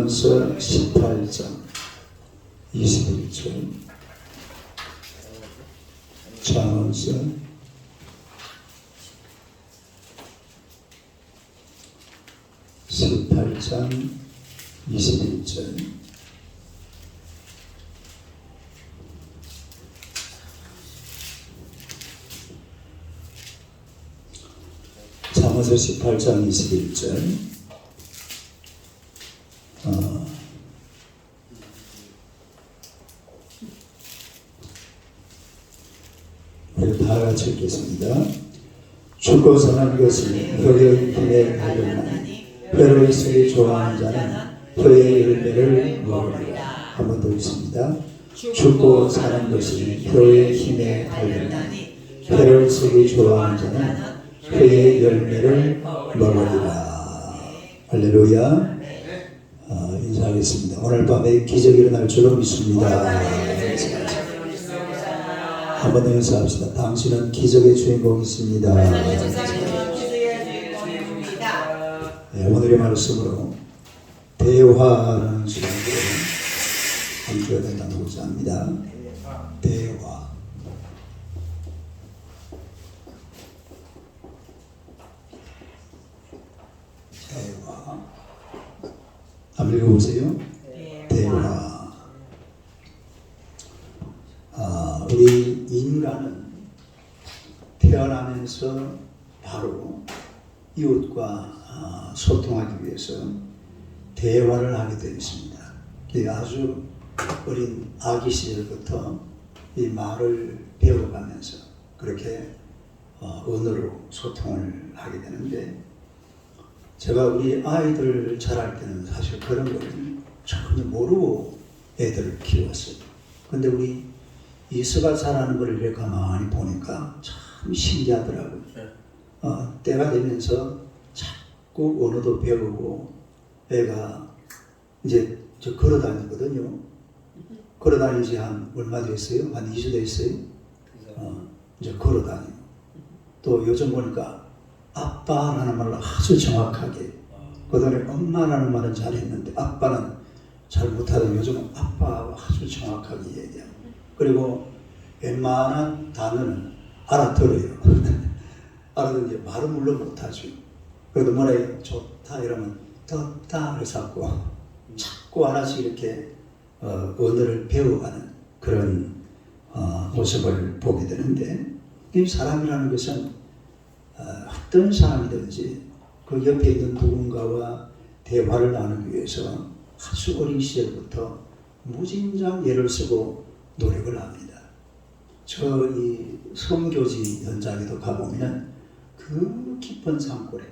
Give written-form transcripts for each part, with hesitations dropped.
잠언서 18장 21절. 잠언서 18장 21절. 잠언서 18장 21절. 우리 다 같이 읽겠습니다. 죽고 사는 것은 혀의 힘에 달렸나니 혀를 쓰기 좋아하는 자는 혀의 열매를 먹으리라. 한 번 더 읽습니다. 죽고 사는 것이 혀의 힘에 달렸나니 혀를 쓰기 좋아하는 자는 혀의 열매를 먹으리라. 할렐루야. 인사하겠습니다. 오늘 밤에 기적이 일어날 줄로 믿습니다. 한번 인사합시다. 당신은 기적의 주인공이십니다. 네, 오늘의 말씀으로 대화라는 시간으로 함께 나누고자 합니다. 대화. 한번 읽어보세요. 대화. 우리 인간은 태어나면서 바로 이웃과 소통하기 위해서 대화를 하게 되어 있습니다. 아주 어린 아기 시절부터 이 말을 배워가면서 그렇게 언어로 소통을 하게 되는데, 제가 우리 아이들 자랄 때는 사실 그런 걸 전혀 모르고 애들을 키웠어요. 근데 우리 이서가 자라는 걸 이렇게 가만히 보니까 참 신기하더라고요. 때가 되면서 자꾸 언어도 배우고, 애가 이제 저 걸어 다니거든요. 걸어 다닌 지 한 얼마 됐어요? 한 2주 됐어요? 이제 걸어 다니고. 또 요즘 보니까 아빠라는 말로 아주 정확하게, 그동안에 엄마라는 말은 잘했는데 아빠는 잘 못하던 요즘은 아빠가 아주 정확하게 얘기합니다. 그리고 웬만한 단어는 알아들어요. 알아듣는데 말은 물론 못하죠. 그래도 뭐라 좋다 이러면 떴다 해서 자꾸 하나씩 이렇게 언어를 배워가는 그런 모습을 보게 되는데, 이 사람이라는 것은 어떤 사람이든지 그 옆에 있는 누군가와 대화를 나누기 위해서 아주 어린 시절부터 무진장 애를 쓰고 노력을 합니다. 저 이 선교지 현장에도 가보면 그 깊은 산골에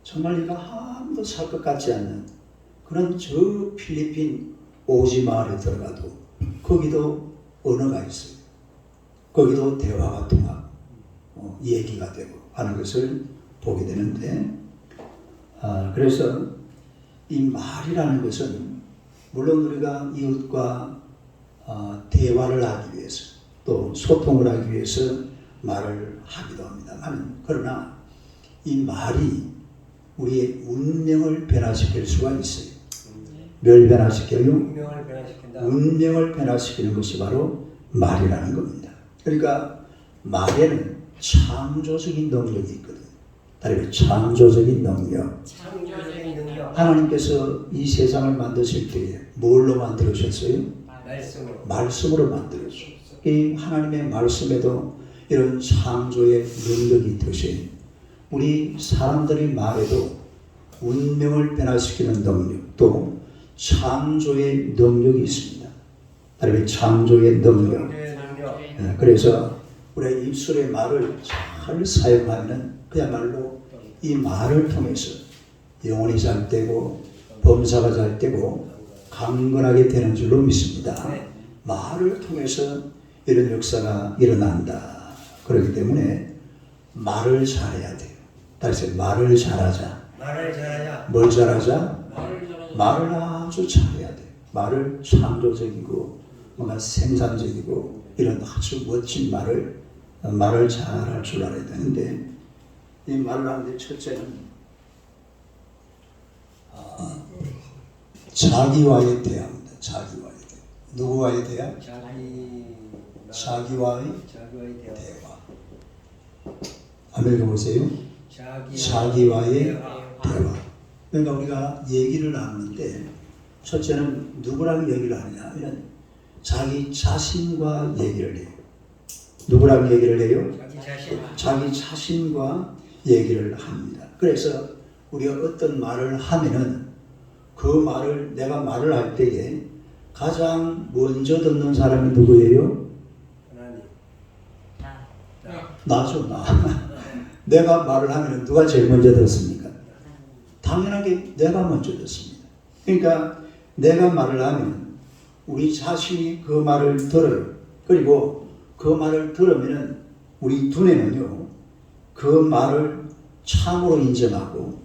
정말 이가 아무도 살 것 같지 않는 그런 저 필리핀 오지 마을에 들어가도 거기도 언어가 있어요. 거기도 대화가 통하고 얘기가 되고 하는 것을 보게 되는데, 그래서 이 말이라는 것은 물론 우리가 이웃과 대화를 하기 위해서 또 소통을 하기 위해서 말을 하기도 합니다만, 그러나 이 말이 우리의 운명을 변화시킬 수가 있어요. 뭘 변화시켜요? 운명을 변화시키는 것이 바로 말이라는 겁니다. 그러니까 말에는 창조적인 능력이 있거든요. 다른 창조적인 능력. 하나님께서 이 세상을 만드실 때에 뭘로 만들으셨어요? 말씀으로 만들었죠. 이 하나님의 말씀에도 이런 창조의 능력이 있듯이 우리 사람들의 말에도 운명을 변화시키는 능력, 또 창조의 능력이 있습니다. 다른 창조의 능력. 그래서 우리의 입술의 말을 잘 사용하면 그야말로 이 말을 통해서 영혼이 잘 되고 범사가 잘 되고 강건하게 되는 줄로 믿습니다. 말을 통해서 이런 역사가 일어난다. 그렇기 때문에 말을 잘해야 돼요. 다시 말을 잘하자. 뭘 잘하자? 말을 아주 잘해야 돼요. 말을 창조적이고 뭔가 생산적이고 이런 아주 멋진 말을 잘할 줄 알아야 되는데, 이 말을 하는데 첫째는 자기와의 대화입니다. 자기와의 대화. 누구와의 대화? 자기와의 대화. 한번 읽어보세요. 자기와의 대화. 그러니까 우리가 얘기를 나누는데 첫째는 누구랑 얘기를 하느냐 하면 자기 자신과 얘기를 해요. 누구랑 얘기를 해요? 자기 자신과 얘기를 합니다. 그래서 우리가 어떤 말을 하면은 그 말을 내가 말을 할 때에 가장 먼저 듣는 사람이 누구예요? 나죠, 나. 내가 말을 하면 누가 제일 먼저 듣습니까? 당연하게 내가 먼저 듣습니다. 그러니까 내가 말을 하면 우리 자신이 그 말을 들어요. 그리고 그 말을 들으면 우리 두뇌는요, 그 말을 참으로 인정하고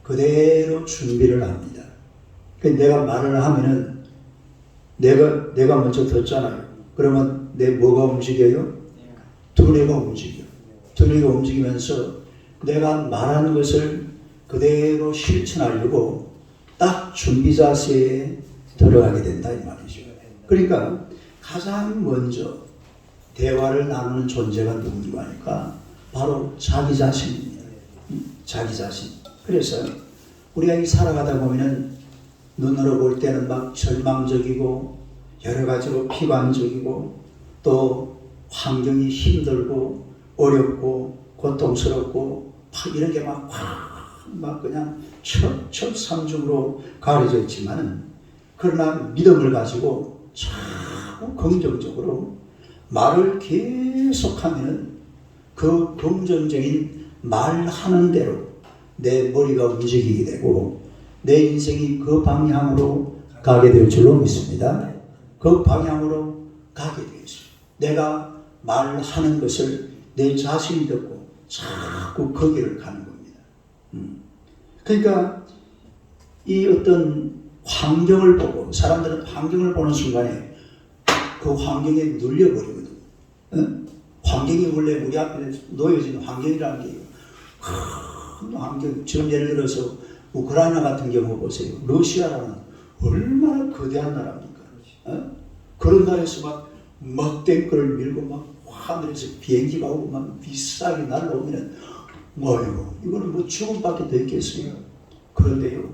그대로 준비를 합니다. 내가 말을 하면은 내가 먼저 듣잖아요. 그러면 내 뭐가 움직여요? 두뇌가 움직여요. 두뇌가 움직이면서 내가 말하는 것을 그대로 실천하려고 딱 준비 자세에 들어가게 된다 이 말이죠. 그러니까 가장 먼저 대화를 나누는 존재가 누구인가 하니까 바로 자기 자신입니다. 자기 자신. 그래서 우리가 이 살아가다 보면은 눈으로 볼 때는 막 절망적이고 여러 가지로 비관적이고 또 환경이 힘들고 어렵고 고통스럽고 막 이런 게 막 그냥 첩삼중으로 가려져 있지만은 그러나 믿음을 가지고 자꾸 긍정적으로 말을 계속하면은 그 긍정적인 말하는 대로 내 머리가 움직이게 되고 내 인생이 그 방향으로 가게 될 줄로 믿습니다. 그 방향으로 가게 되겠어요. 내가 말하는 것을 내 자신이 듣고 자꾸 그 길을 가는 겁니다. 그러니까 이 어떤 환경을 보고 사람들은 환경을 보는 순간에 그 환경에 눌려버리거든. 환경이 원래 우리 앞에 놓여진 환경이라는 게 큰 환경. 지금 예를 들어서 우크라이나 같은 경우 보세요. 러시아라는 얼마나 거대한 나라입니까? 그런 나라에서 막 탱크를 밀고 막 하늘에서 비행기가 오고 막 비싸게 날라오면은 뭐요? 이거는 뭐 죽음밖에 더 있겠어요. 그런데요,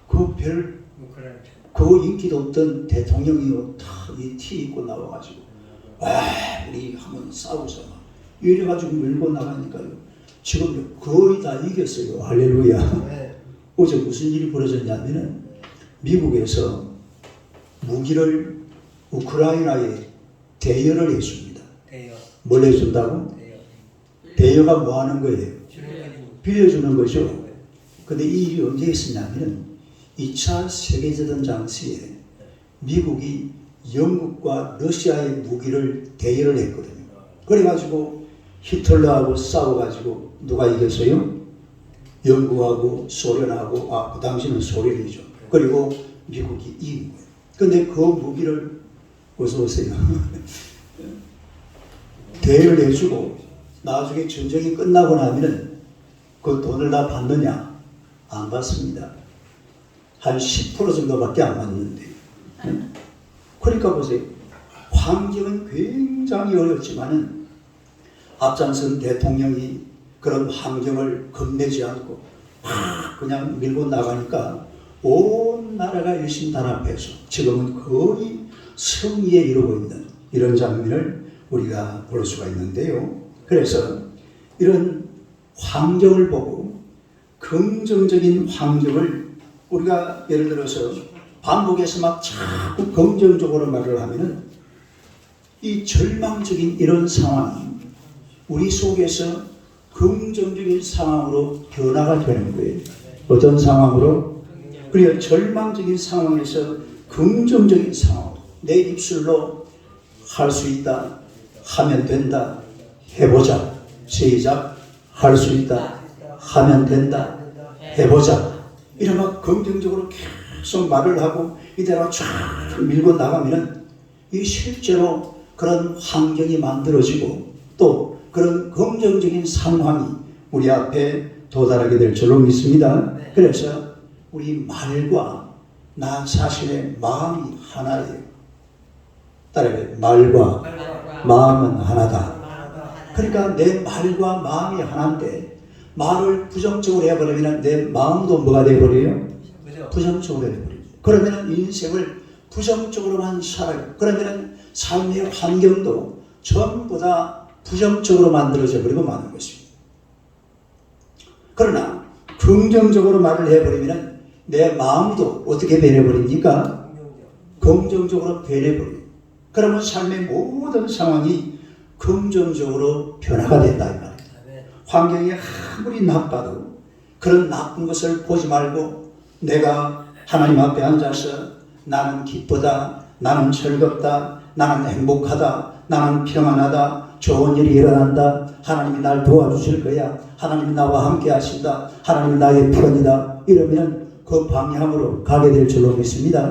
그 인기도 없던 대통령이요, 다 이 티 입고 나와가지고, 우리 한번 싸우자. 이래가지고 밀고 나가니까요. 지금 거의 다 이겼어요. 할렐루야. 네. 어제 무슨 일이 벌어졌냐면은, 미국에서 무기를 우크라이나에 대여를 해줍니다. 뭘 해준다고? 대여가 뭐 하는 거예요? 빌려주는 거죠. 근데 이 일이 언제 있었냐면 2차 세계대전 당시에 미국이 영국과 러시아의 무기를 대여를 했거든요. 그래가지고 히틀러하고 싸워가지고 누가 이겼어요? 영국하고 소련하고, 그 당시는 소련이죠. 그리고 미국이 이긴 거예요. 근데 그 무기를, 어서 오세요. 대여를 해주고 나중에 전쟁이 끝나고 나면은 그 돈을 다 받느냐? 안 받습니다. 한 10% 정도밖에 안 받는데. 그러니까 보세요. 환경은 굉장히 어렵지만은 앞장선 대통령이 그런 환경을 겁내지 않고 그냥 밀고 나가니까 온 나라가 일심단합해서 지금은 거의 승리에 이르고 있는 이런 장면을 우리가 볼 수가 있는데요. 그래서 이런 환경을 보고 긍정적인 환경을 우리가 예를 들어서 반복해서 막 자꾸 긍정적으로 말을 하면은 이 절망적인 이런 상황이 우리 속에서 긍정적인 상황으로 변화가 되는 거예요. 어떤 상황으로? 그리고 절망적인 상황에서 긍정적인 상황, 내 입술로 할 수 있다, 하면 된다, 해보자. 시작. 할 수 있다, 하면 된다, 해보자. 이러면 긍정적으로 계속 말을 하고 이대로 쫙 밀고 나가면은 이 실제로 그런 환경이 만들어지고 또 그런 긍정적인 상황이 우리 앞에 도달하게 될 줄로 믿습니다. 그래서 우리 말과 나 자신의 마음이 하나예요. 따라해. 말과 마음은 하나다. 그러니까 내 말과 마음이 하나인데 말을 부정적으로 해버리면 내 마음도 뭐가 돼버려요? 부정적으로 해버려요. 그러면 인생을 부정적으로만 살아요. 그러면 삶의 환경도 전부 다 부정적으로 만들어져 버리고 마는 것입니다. 그러나 긍정적으로 말을 해버리면 내 마음도 어떻게 변해버립니까? 긍정적으로 변해버려요. 그러면 삶의 모든 상황이 긍정적으로 변화가 된다 이 말입니다. 환경이 아무리 나빠도 그런 나쁜 것을 보지 말고 내가 하나님 앞에 앉아서 나는 기쁘다, 나는 즐겁다, 나는 행복하다, 나는 평안하다, 좋은 일이 일어난다, 하나님이 날 도와주실 거야, 하나님이 나와 함께 하신다, 하나님이 나의 편이다, 이러면 그 방향으로 가게 될 줄로 믿습니다.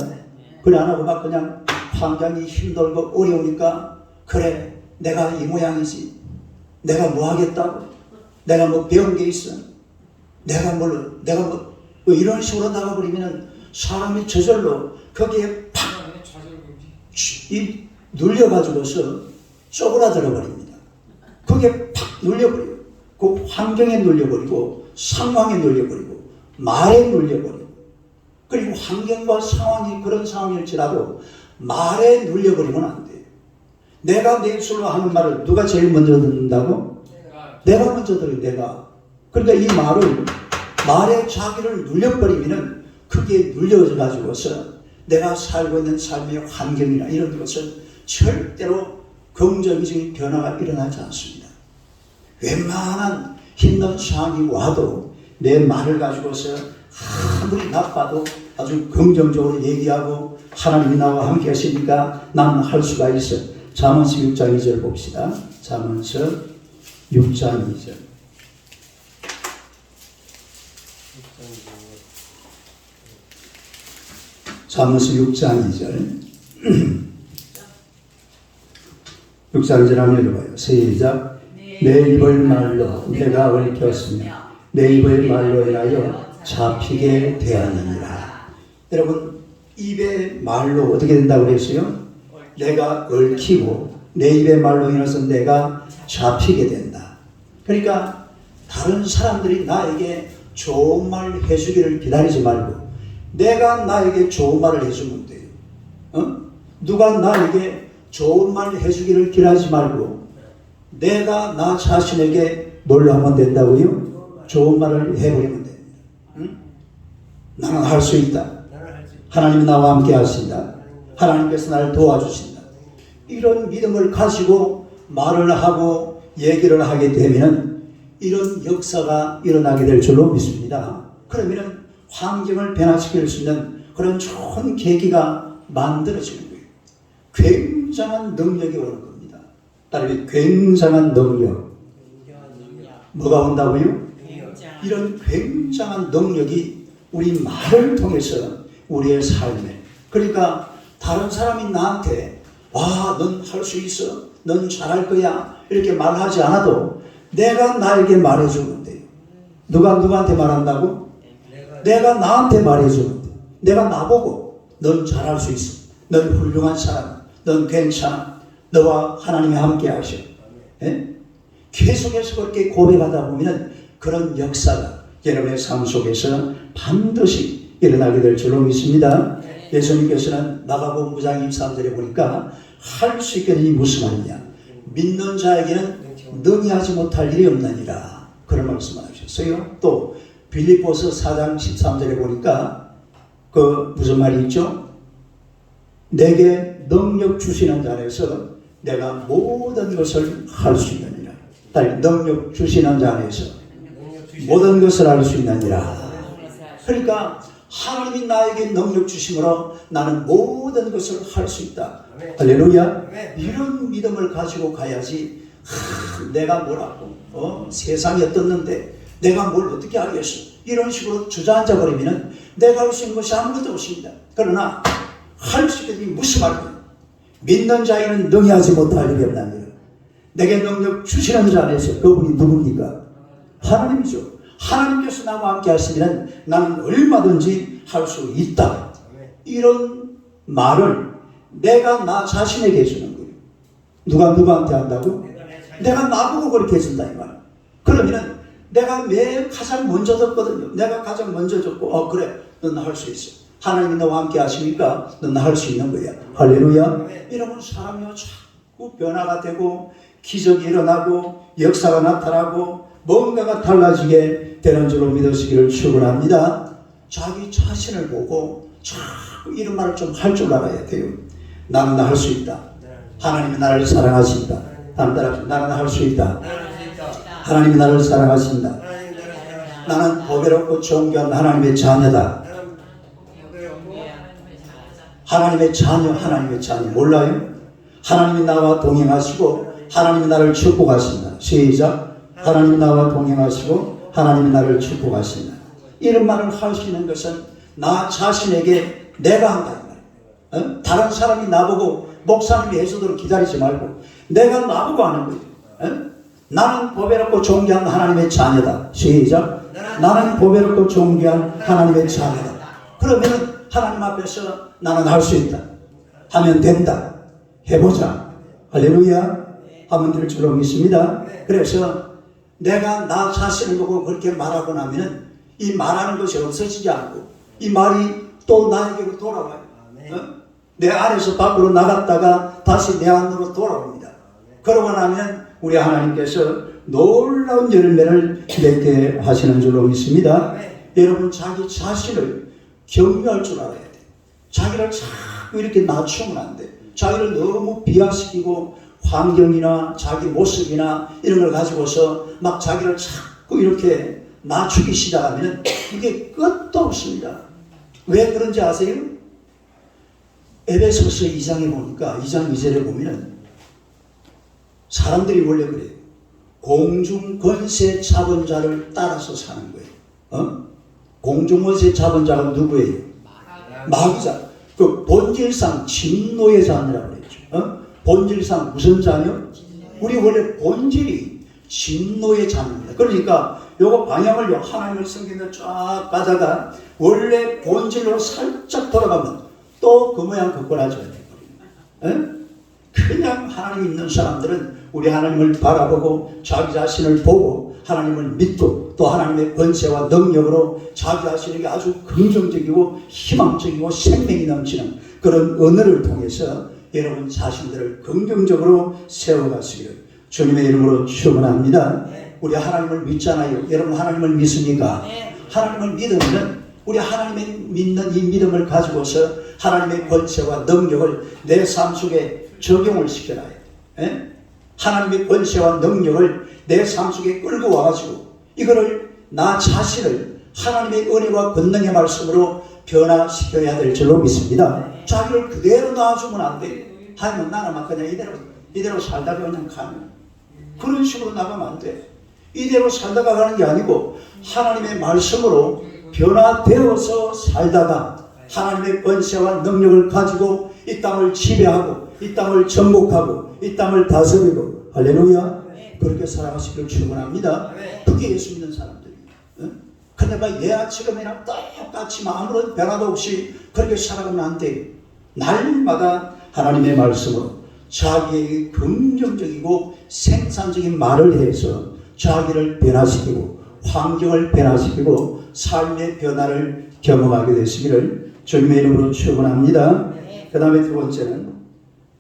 그래 안 하고 막 그냥 환경이 힘들고 어려우니까 그래 내가 이 모양이지, 내가 뭐 하겠다고, 내가 뭐 배운 게 있어, 내가 뭐 이런 식으로 나가버리면 사람이 저절로 거기에 팍 눌려가지고서 쪼그라들어 버립니다. 거기에 팍 눌려버려요. 그 환경에 눌려버리고 상황에 눌려버리고 말에 눌려버리고, 그리고 환경과 상황이 그런 상황일지라도 말에 눌려버리면 안 돼요. 내가 내 입술로 하는 말을 누가 제일 먼저 듣는다고? 내가 먼저 들어요. 내가. 그러니까 이 말에 자기를 눌려버리면 그게 눌려져 가지고서 내가 살고 있는 삶의 환경이나 이런 것은 절대로 긍정적인 변화가 일어나지 않습니다. 웬만한 힘든 상황이 와도 내 말을 가지고서 아무리 나빠도 아주 긍정적으로 얘기하고 하나님이 나와 함께 하시니까 나는 할 수가 있어. 잠언서 6장 2절 봅시다. 잠언서 6장 2절. 잠언서 6장 2절. 6장 2절 한번 읽어봐요. 시작. 내 입을 말로 내가 얽혔으며 내 입을 말로 인하여 잡히게 되었느니라. 여러분, 입의 말로 어떻게 된다고 그랬어요? 내가 얽히고 내 입의 말로 인해서 내가 잡히게 된다. 그러니까 다른 사람들이 나에게 좋은 말 해주기를 기다리지 말고 내가 나에게 좋은 말을 해주면 돼요. 누가 나에게 좋은 말을 해주기를 기다리지 말고 내가 나 자신에게 뭘로 하면 된다고요? 좋은 말을 해버리면 됩니다. 나는 할 수 있다. 하나님이 나와 함께 하신다. 하나님께서 나를 도와주신다. 이런 믿음을 가지고 말을 하고 얘기를 하게 되면 이런 역사가 일어나게 될 줄로 믿습니다. 그러면 환경을 변화시킬 수 있는 그런 좋은 계기가 만들어지는 거예요. 굉장한 능력이 오는 겁니다. 따라서 굉장한 능력. 뭐가 온다고요? 이런 굉장한 능력이 우리 말을 통해서 우리의 삶에, 그러니까 다른 사람이 나한테 와, 넌 할 수 있어, 넌 잘할 거야 이렇게 말하지 않아도 내가 나에게 말해주면 돼요. 누가 누구한테 말한다고? 내가 나한테 말해주면 돼. 내가 나보고 넌 잘할 수 있어, 넌 훌륭한 사람, 넌 괜찮아, 너와 하나님이 함께 하셔. 예? 계속해서 그렇게 고백하다 보면 그런 역사가 여러분의 삶 속에서 반드시 일어나게 될 줄로 믿습니다. 예수님께서는 마가복음 9장 23절에 보니까 할 수 있겠느니 무슨 말이냐, 믿는 자에게는 능히 하지 못할 일이 없느니라, 그런 말씀을 하셨어요. 또 빌립보서 4장 13절에 보니까 그 무슨 말이 있죠? 내게 능력 주시는 자 안에서 내가 모든 것을 할 수 있느니라. 능력 주시는 자 안에서 모든 것을 할 수 있느니라. 그러니까 하나님이 나에게 능력 주심으로 나는 모든 것을 할 수 있다. 할렐루야. 이런 믿음을 가지고 가야지 내가 뭐라고 세상이 어떻는데 내가 뭘 어떻게 하겠어, 이런 식으로 주저앉아 버리면 내가 할 수 있는 것이 아무것도 없습니다. 그러나 할 수 있는 게 무슨 말이에요? 믿는 자에게는 능히 하지 못할 일이 없나니라. 내게 능력 주시는 자 안에서 그분이 누굽니까? 하나님이죠. 하나님께서 나와 함께 하시면 나는 얼마든지 할 수 있다. 이런 말을 내가 나 자신에게 해주는 거예요. 누가 누구한테 한다고? 내가 나보고 그렇게 해준다 이 말. 그러면은 내가 매일 가장 먼저 줬거든요. 내가 가장 먼저 줬고 그래 넌 할 수 있어. 하나님이 너와 함께 하시니까 넌 할 수 있는 거야. 할렐루야. 이러면 사람이 자꾸 변화가 되고 기적이 일어나고 역사가 나타나고 뭔가가 달라지게 되는 줄로 믿으시기를 축원합니다. 자기 자신을 보고 자꾸 이런 말을 좀 할 줄 알아야 돼요. 나는 할 수 있다. 하나님이 나를 사랑하신다. 나는 할 수 있다. 하나님이 나를 사랑하신다. 나는 보배롭고 존귀한 하나님의 자녀다. 하나님의 자녀 몰라요? 하나님이 나와 동행하시고 하나님이 나를 축복하신다. 시작. 하나님이 나와 동행하시고 하나님이 나를 축복하신다. 이런 말을 할 수 있는 것은 나 자신에게 내가 한다 이 말이에요. 다른 사람이 나보고 목사님이 해주도록 기다리지 말고 내가 나보고 하는 거예요. 나는 보배롭고 존귀한 하나님의 자녀다. 시작. 나는 보배롭고 존귀한 하나님의 자녀다. 그러면 하나님 앞에서 나는 할 수 있다. 하면 된다. 해보자. 할렐루야. 하면 될 줄로 믿습니다. 그래서 내가 나 자신을 보고 그렇게 말하고 나면 이 말하는 것이 없어지지 않고 이 말이 또 나에게로 돌아와요. 내 안에서 밖으로 나갔다가 다시 내 안으로 돌아옵니다. 그러고 나면 우리 하나님께서 놀라운 열매를 맺게 하시는 줄로 믿습니다. 여러분 자기 자신을 경유할 줄 알아야 돼. 자기를 자꾸 이렇게 낮추면 안 돼. 자기를 너무 비하시키고 환경이나 자기 모습이나 이런 걸 가지고서 막 자기를 자꾸 이렇게 낮추기 시작하면 이게 끝도 없습니다. 왜 그런지 아세요? 에베소서 2장에 보니까 2장 2절에 보면은 사람들이 원래 그래요. 공중 권세 잡은 자를 따라서 사는 거예요. 공중 권세 잡은 자가 누구예요? 마귀자. 그 본질상 진노의 자녀라고 그랬죠. 본질상 무슨 자녀? 우리 원래 본질이 진노의 자녀입니다. 그러니까 요거 방향을 하나님의 성경에 쫙 가다가 원래 본질로 살짝 돌아가면 또 그 모양 그 꼴 줘야 돼요. 그냥 하나님 있는 사람들은 우리 하나님을 바라보고 자기 자신을 보고 하나님을 믿고 또 하나님의 권세와 능력으로 자기 자신에게 아주 긍정적이고 희망적이고 생명이 넘치는 그런 언어를 통해서 여러분 자신들을 긍정적으로 세워가시기를 주님의 이름으로 축원합니다. 우리 하나님을 믿잖아요. 여러분 하나님을 믿습니까? 하나님을 믿으면 우리 하나님의 믿는 이 믿음을 가지고서 하나님의 권세와 능력을 내 삶 속에 적용을 시켜놔야 돼. 하나님의 권세와 능력을 내 삶 속에 끌고 와가지고 이거를 나 자신을 하나님의 은혜와 권능의 말씀으로 변화시켜야 될 줄로 믿습니다. 자기를 그대로 놔주면 안 돼. 하면 나는 막 그냥 이대로 살다가 그냥 가는 그런 식으로 나가면 안 돼. 이대로 살다가 가는 게 아니고 하나님의 말씀으로 변화되어서 살다가 하나님의 권세와 능력을 가지고 이 땅을 지배하고 이 땅을 정복하고 이 땅을 다스리고 할렐루야. 그렇게 살아가시기를 축원합니다. 그게 예수 믿는 사람들이에요. 근데 막 얘야 지금이랑 똑같이 아무런 변화도 없이 그렇게 살아가면 안 돼요. 날마다 하나님의 말씀으로 자기에게 긍정적이고 생산적인 말을 해서 자기를 변화시키고 환경을 변화시키고 삶의 변화를 경험하게 되시기를 주님의 이름으로 축원합니다. 그 다음에 두 번째는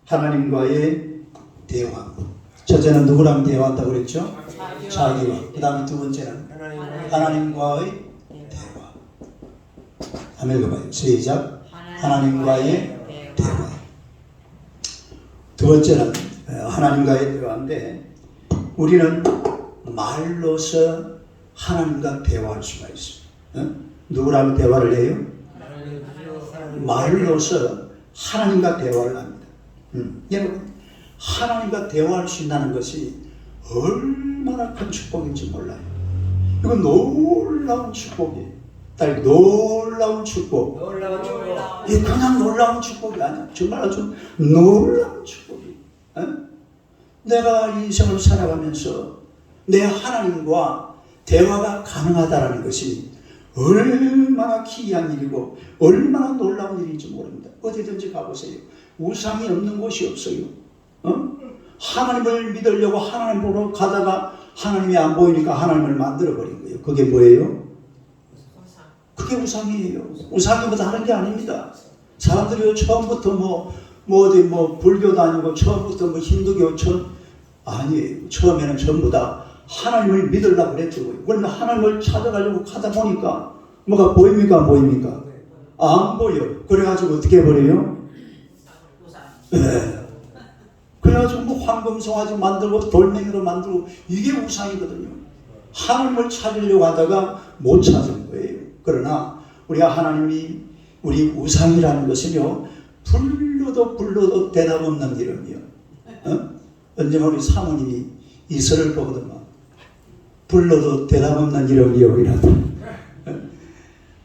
하나님과의 대화. 첫째는 누구랑 대화한다고 그랬죠? 자기와. 그 다음에 두 번째는 하나님과의 대화. 한번 읽어봐요. 시작. 하나님과의 대화. 두 번째는 하나님과의 대화인데 우리는 말로서 하나님과 대화할 수가 있어요. 누구랑 대화를 해요? 말로서 하나님과 대화를 합니다. 여러분 하나님과 대화할 수 있다는 것이 얼마나 큰 축복인지 몰라요. 이건 놀라운 축복이에요. 놀라운 축복. 이게 그냥 놀라운 축복이 아니야. 정말 아주 놀라운 축복이에요. 내가 인생을 살아가면서 내 하나님과 대화가 가능하다는 것이 얼마나 기이한 일이고 얼마나 놀라운 일인지 모릅니다. 어디든지 가보세요. 우상이 없는 곳이 없어요. 하나님을 믿으려고 하나님 보러 가다가 하나님이 안 보이니까 하나님을 만들어버린 거예요. 그게 뭐예요? 그게 우상이에요. 우상이 뭐 다른 게 아닙니다. 사람들이 처음부터 어디 불교 다니고 처음부터 힌두교 아니에요. 처음에는 전부 다 하나님을 믿으려고 그랬죠. 그런데 하나님을 찾아가려고 하다 보니까 뭐가 보입니까? 안 보입니까? 안 보여. 그래가지고 어떻게 해버려요? 네. 그래가지고 황금송아지 만들고 돌멩이로 만들고 이게 우상이거든요. 하나님을 찾으려고 하다가 못 찾은 거예요. 그러나 우리가 하나님이 우리 우상이라는 것은요, 불러도 대답 없는 이름이요. 언젠가 우리 사모님이 이슬을 보거든요. 불러도 대답 없는 이름이요 이라도.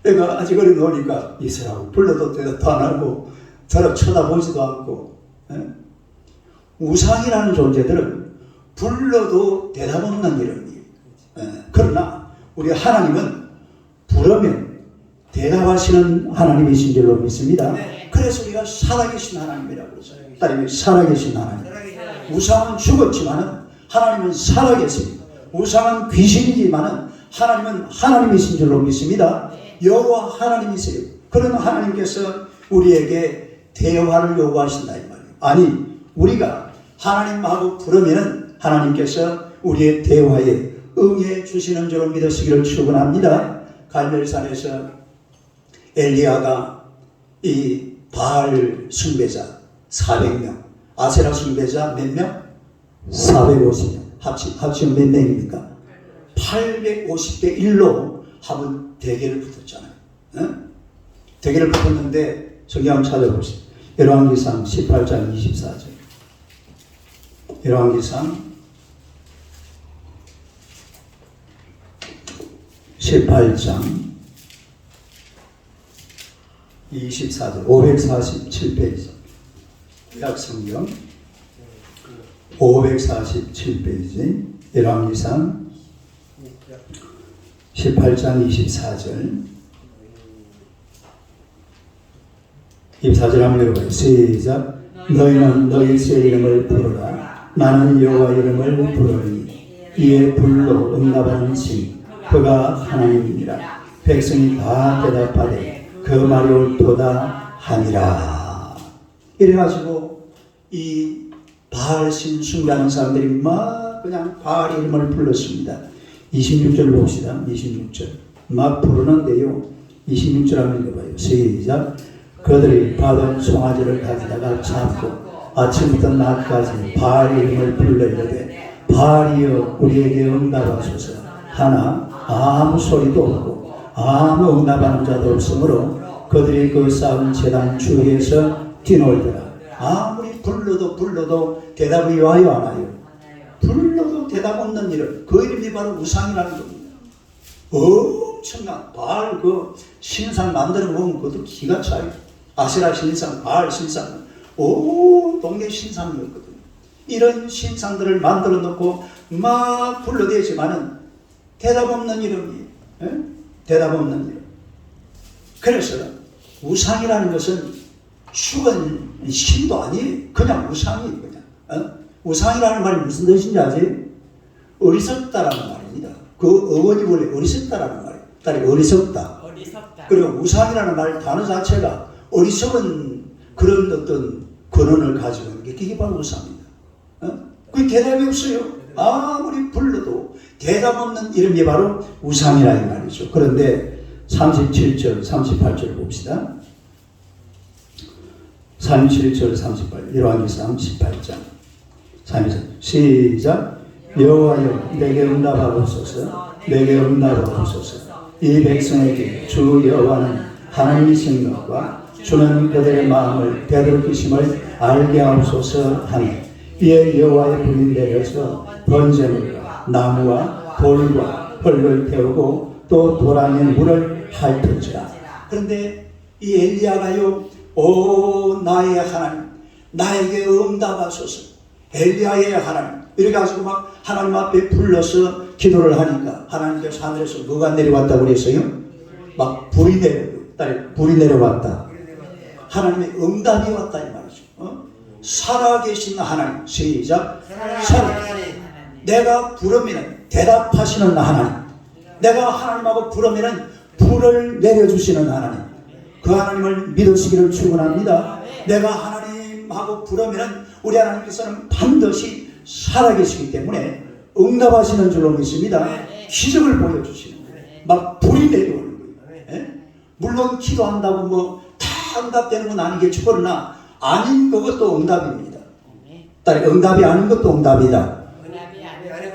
내가 아직 어린 노니까 이슬하고 불러도 대답도 안 하고 저를 쳐다보지도 않고. 우상이라는 존재들은 불러도 대답 없는 이름이에요. 그러나 우리 하나님은 부르면 대답하시는 하나님이신 줄로 믿습니다. 그래서 우리가 살아계신 하나님이라고 그러죠. 따르면 살아계신 하나님. 우상은 죽었지만은 하나님은 살아계십니다. 우상은 귀신이지만은 하나님은 하나님이신 줄로 믿습니다. 여호와 하나님이세요. 그런 하나님께서 우리에게 대화를 요구하신다 이 말이에요. 아니 우리가 하나님하고 부르면은 하나님께서 우리의 대화에 응해 주시는 줄로 믿으시기를 축원합니다. 갈멜산에서 엘리야가 이 바알 숭배자 400명, 아세라 숭배자 몇 명? 450명. 합치면 몇 명입니까? 850대 1로 한번 대결을 붙었잖아요. 대결을 붙었는데 성경 한번 찾아보세요. 열왕기상 18장 24절. 열왕기상 18장 24절 547페이지 구약성경 547페이지 열왕기상 18장 24절 24절 한번 읽어봐요. 시작. 너희는 너희 새 이름을 부르라. 나는 여호와 이름을 부르니 이에 불로 응답하는 신 그가 하나님이니라. 백성이 다 대답하되 그 말이 옳도다 하니라. 이래가지고 이 바알신 숭배하는 사람들이 막 그냥 바알 이름을 불렀습니다. 26절 봅시다. 26절 막 부르는데요. 26절 한번 읽어봐요. 시작. 그들이 받은 송아지를 가져다가 잡고 아침부터 낮까지 바알 이름을 불러 이르되 바알이여 우리에게 응답하소서 하나 아무 소리도 없고 아무 응답하는 자도 없으므로 그들이 그 쌓은 제단 주위에서 뛰놀더라. 아무리 불러도 대답이 와요 안 와요? 불러도 대답 없는 이름, 그 이름이 바로 우상이라는 겁니다. 엄청난 바알 그 신상 만드는 거 보면 그것도 기가 차요. 아세라 신상, 바알 신상, 동네 신상이었거든요. 이런 신상들을 만들어 놓고 막 불러대지만은 대답 없는 이름이에요. 대답 없는 이름. 그래서 우상이라는 것은 죽은 신도 아니에요. 그냥 우상이에요. 그냥. 우상이라는 말이 무슨 뜻인지 아세요? 어리석다라는 말입니다. 그 어원이 원래 어리석다라는 말이에요. 딸이 어리석다. 그리고 우상이라는 말 단어 자체가 어리석은 그런 어떤 근원을 가지고 있는 게 그게 바로 우상입니다. 그게 대답이 없어요. 아무리 불러도 대답 없는 이름이 바로 우상이라는 말이죠. 그런데 37절, 38절 봅시다. 37절, 38, 열왕기상 18장 3절 시작. 여호와여 내게 응답하옵소서. 내게 응답하옵소서. 이 백성에게 주 여호와는 하나님이신 것과 주는 그들의 마음을 되돌이키심을 알게 하옵소서 하니 이에 여호와의 불이 내려서 번제물과 나무와 돌과 흙을 태우고 또 돌 안에 물을 핥은지라. 그런데 이 엘리야가요, 오 나의 하나님 나에게 응답하소서. 엘리야의 하나님 이렇게 가지고 막 하나님 앞에 불러서 기도를 하니까 하나님께서 하늘에서 뭐가 내려왔다고 그랬어요? 막 불이 내려왔다. 하나님의 응답이 왔다 이 말이죠. 살아계신 하나님. 시작. 살아계신 내가 부르면 대답하시는 하나님. 내가 하나님하고 부르면 불을 내려주시는 하나님. 그 하나님을 믿으시기를 축원합니다. 내가 하나님하고 부르면 우리 하나님께서는 반드시 살아계시기 때문에 응답하시는 줄로 믿습니다. 기적을 보여주시는 거예요. 막 불이 내려오는 거예요. 예? 물론 기도한다고 뭐 다 응답되는 건 아니겠죠. 그러나 아닌 그것도 응답입니다. 응답이 아닌 것도 응답이다.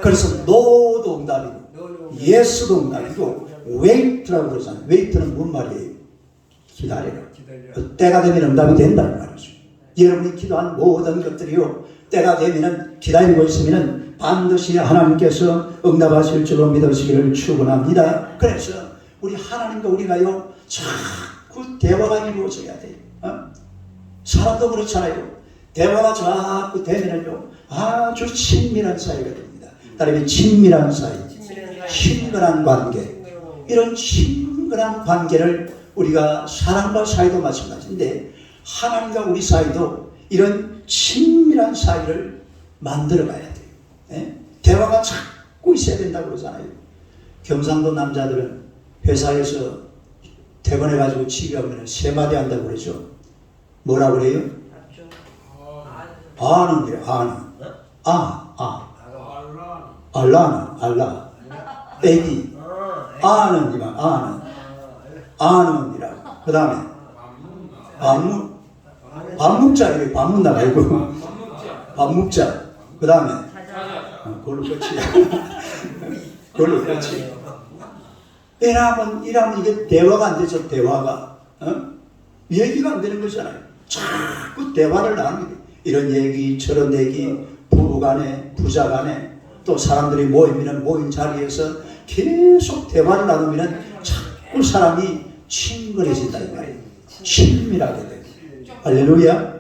그래서 no도 응답이고 yes도 응답이고 wait라고 그러잖아요. wait는 무슨 말이에요? 기다려라. 때가 되면 응답이 된다는 말이죠. 여러분이 기도한 모든 것들이요 때가 되면 기다리고 있으면 반드시 하나님께서 응답하실 줄로 믿으시기를 축원합니다. 그래서 우리 하나님과 우리가요 자꾸 대화가 이루어져야 돼요. 사람도 그렇잖아요. 대화가 자꾸 되면요 아주 친밀한 사이가 됩니다. 따르면 친밀한 사이, 친근한 관계, 이런 친근한 관계를 우리가 사람과 사이도 마찬가지인데 하나님과 우리 사이도 이런 친밀한 사이를 만들어 가야 돼요. 예? 대화가 자꾸 있어야 된다고 그러잖아요. 경상도 남자들은 회사에서 퇴근해가지고 집에 오면 세 마디 한다고 그러죠. 뭐라 그래요? 아는 게 아는. 알라. 애기. 아는이라. 그 다음에 밥 먹자. 밥 먹나 말고 밥 먹자. 그 다음에 그걸로 끝이야. 이러면 이게 대화가 안 되죠. 대화가 얘기가 안 되는 거잖아요. 자꾸 대화를 나누게 돼. 이런 얘기 저런 얘기 부부간에 부자간에 또 사람들이 모이면 모인 자리에서 계속 대화를 나누면 자꾸 사람이 친근해진다 이 말이에요. 친밀하게 돼요. 할렐루야.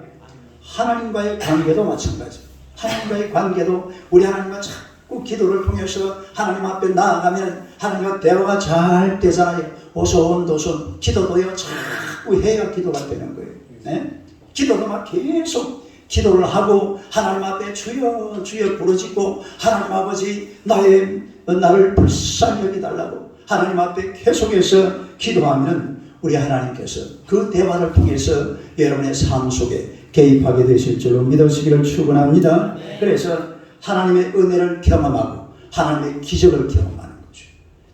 하나님과의 관계도 마찬가지. 하나님과의 관계도 우리 하나님과 자꾸 기도를 통해서 하나님 앞에 나아가면 하나님과 대화가 잘 되잖아요. 오손도손 기도도요 자꾸 해야 기도가 되는 거예요. 네? 기도도 막 계속 기도를 하고 하나님 앞에 주여 주여 부르짖고 하나님 아버지 나를 불쌍히 여기달라고 하나님 앞에 계속해서 기도하면 우리 하나님께서 그 대화를 통해서 여러분의 삶 속에 개입하게 되실 줄로 믿으시기를 축원합니다. 그래서 하나님의 은혜를 경험하고 하나님의 기적을 경험하는 거죠.